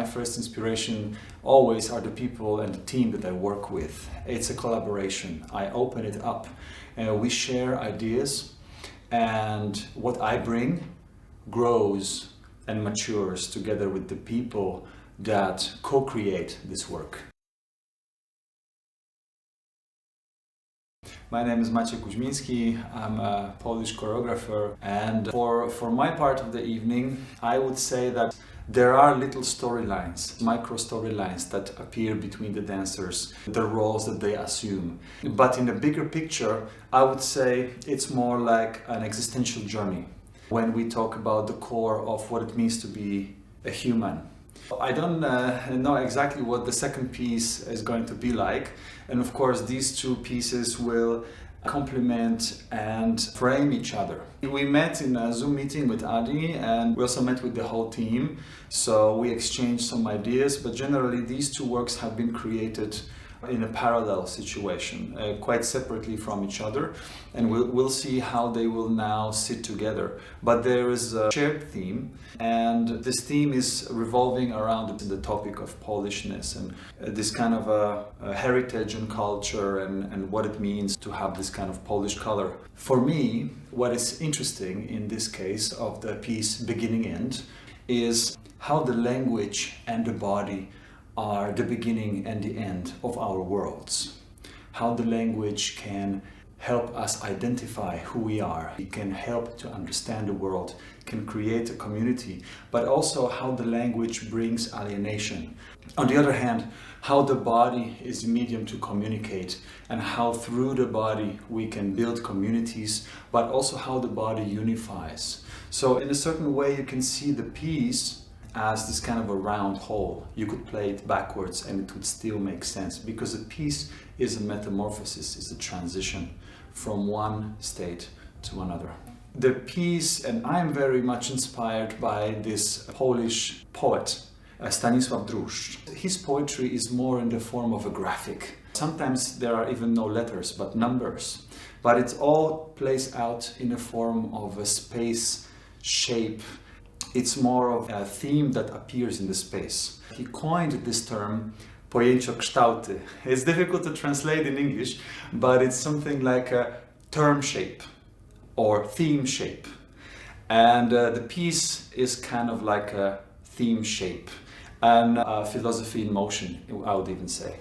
my first inspiration always are the people and the team that I work with. It's a collaboration. I open it up. We share ideas, and what I bring grows and matures together with the people that co-create this work. My name is Maciej Kuźmiński. I'm a Polish choreographer, and for my part of the evening, I would say that there are little storylines, micro storylines that appear between the dancers, the roles that they assume. But in the bigger picture, I would say it's more like an existential journey when we talk about the core of what it means to be a human. I don't know exactly what the second piece is going to be like, and of course these two pieces will complement and frame each other. We met in a Zoom meeting with Adi, and we also met with the whole team, so we exchanged some ideas, but generally these two works have been created in a parallel situation, quite separately from each other, and we'll see how they will now sit together. But there is a shared theme, and this theme is revolving around the topic of Polishness and this kind of a heritage and culture and what it means to have this kind of Polish color. For me, what is interesting in this case of the piece Beginning End is how the language and the body are the beginning and the end of our worlds. How the language can help us identify who we are. It can help to understand the world, can create a community, but also how the language brings alienation. On the other hand, how the body is the medium to communicate, and how through the body we can build communities, but also how the body unifies. So in a certain way you can see the piece as this kind of a round hole. You could play it backwards and it would still make sense, because a piece is a metamorphosis, is a transition from one state to another. The piece, and I'm very much inspired by this Polish poet, Stanisław Druszcz. His poetry is more in the form of a graphic. Sometimes there are even no letters but numbers, but it all plays out in the form of a space shape. It's more of a theme that appears in the space. He coined this term, pojęciokształty. It's difficult to translate in English, but it's something like a term shape or theme shape. And the piece is kind of like a theme shape and a philosophy in motion, I would even say.